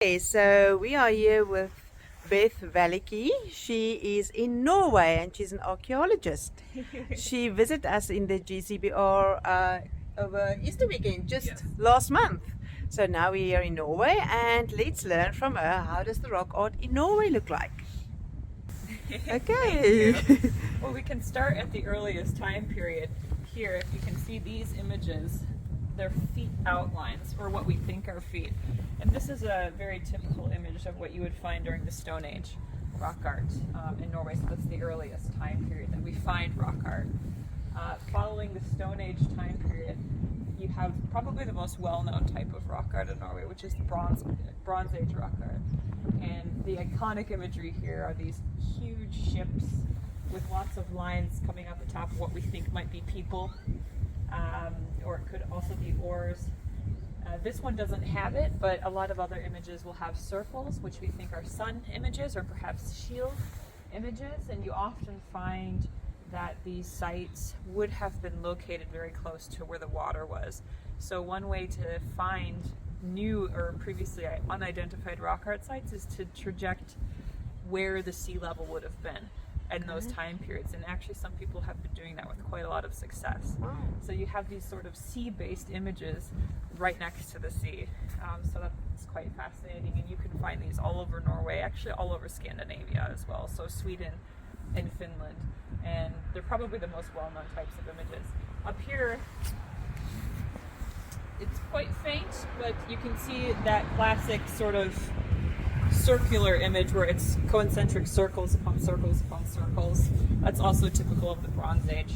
Okay, so we are here with Beth Valicki. She is in Norway and she's an archaeologist. She visited us in the GCBR over Easter weekend just last month. So now we are in Norway and let's learn from her, how does the rock art in Norway look like? Okay. Well, we can start at the earliest time period. Here, if you can see these images, they're feet outlines, or what we think are feet. And this is a very typical image of what you would find during the Stone Age rock art in Norway. So that's the earliest time period that we find rock art. Following the Stone Age time period, you have probably the most well-known type of rock art in Norway, which is the Bronze Age rock art. And the iconic imagery here are these huge ships with lots of lines coming out the top of what we think might be people, or it could also be oars. This one doesn't have it, but a lot of other images will have circles, which we think are sun images or perhaps shield images, and you often find that these sites would have been located very close to where the water was. So one way to find new or previously unidentified rock art sites is to project where the sea level would have been in those time periods, and actually some people have been doing that with quite a lot of success. Wow. So you have these sort of sea-based images right next to the sea, so that's quite fascinating, and you can find these all over Norway, actually all over Scandinavia as well, so Sweden and Finland, and they're probably the most well-known types of images. Up here it's quite faint, but you can see that classic sort of circular image where it's concentric circles upon circles upon circles. That's also typical of the Bronze Age.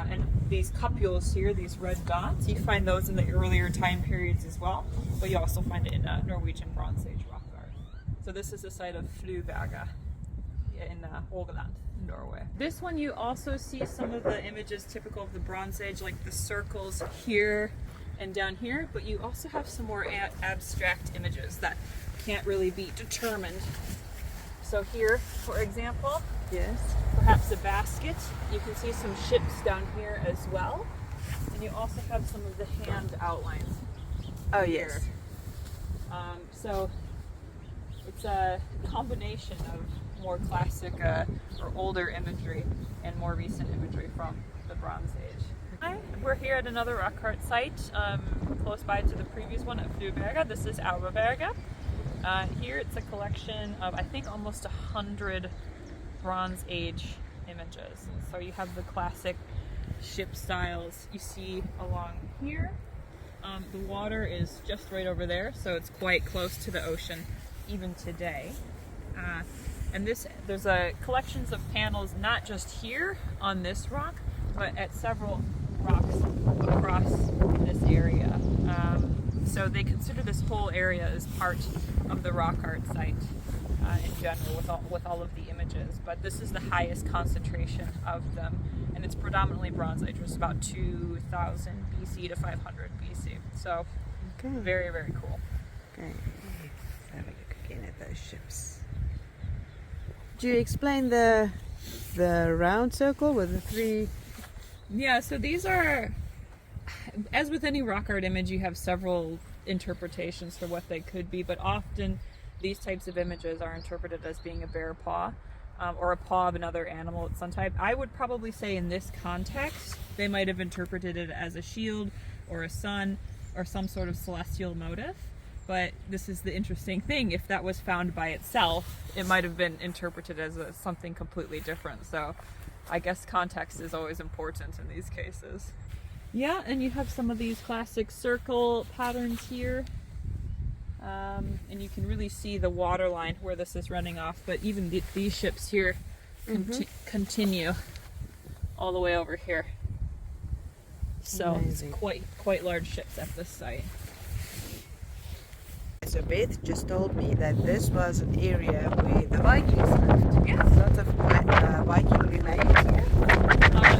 And these cupules here, these red dots, you find those in the earlier time periods as well, but you also find it in Norwegian Bronze Age rock art. So this is the site of Fluberga in Rogaland, Norway. This one you also see some of the images typical of the Bronze Age, like the circles here and down here, but you also have some more abstract images that can't really be determined. So here, for example, Yes. perhaps a basket. You can see some ships down here as well, and you also have some of the hand outlines. Oh here. yes. So it's a combination of more classic or older imagery and more recent imagery from the Bronze Age. Hi, we're here at another rock art site close by to the previous one at Fluberga. This is Alberta. Here it's a collection of, I think, almost 100 Bronze Age images. So you have the classic ship styles you see along here. The water is just right over there, so it's quite close to the ocean even today. And there's a collections of panels not just here on this rock, but at several rocks across this area. So they consider this whole area as part of the rock art site in general, with all of the images. But this is the highest concentration of them, and it's predominantly Bronze Age, which is about 2000 BC to 500 BC. So very, very cool. Okay. Let's have a look again at those ships. Do you explain the round circle with the three? Yeah, so these are, as with any rock art image, you have several interpretations for what they could be, but often these types of images are interpreted as being a bear paw or a paw of another animal of some type. I would probably say in this context, they might have interpreted it as a shield or a sun or some sort of celestial motif. But this is the interesting thing. If that was found by itself, it might have been interpreted as something completely different. So I guess context is always important in these cases. Yeah, and you have some of these classic circle patterns here. And you can really see the water line where this is running off, but even these ships here continue all the way over here. So Amazing. it's quite large ships at this site. So Beth just told me that this was an area where the Vikings lived. Yes. Lots of Viking remains here.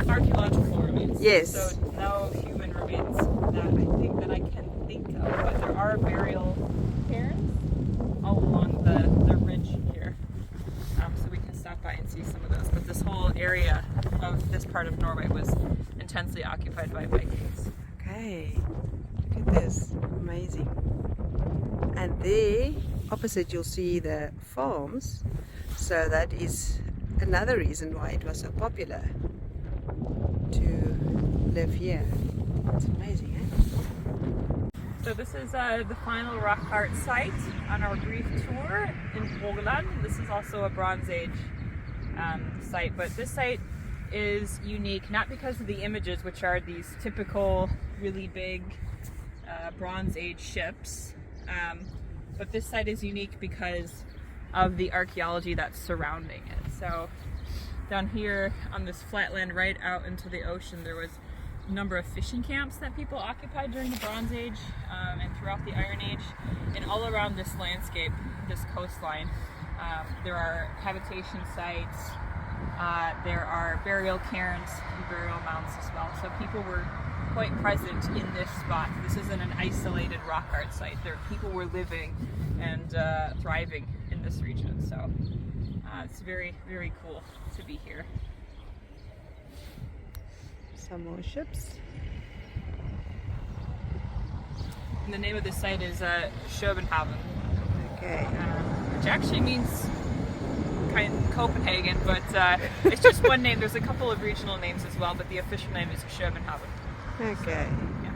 Archaeological remains. Yes. So no human remains that I can think of, but there are burial cairns all along the ridge here. So we can stop by and see some of those. But this whole area of this part of Norway was intensely occupied by Vikings. Okay. Look at this. Amazing. And there opposite you'll see the farms. So that is another reason why it was so popular to live here. It's amazing, eh? So this is the final rock art site on our brief tour in Rogaland. This is also a Bronze Age site, but this site is unique not because of the images, which are these typical really big Bronze Age ships, but this site is unique because of the archaeology that's surrounding it. So down here on this flatland right out into the ocean, there was a number of fishing camps that people occupied during the Bronze Age and throughout the Iron Age. And all around this landscape, this coastline, there are habitation sites, there are burial cairns and burial mounds as well. So people were quite present in this spot. This isn't an isolated rock art site. People were living and thriving in this region. So it's very, very cool to be here. Some more ships. And the name of this site is Schopenhaven, Okay. which actually means kind of Copenhagen, but it's just one name. There's a couple of regional names as well, but the official name is Schopenhaven. Okay. Yeah.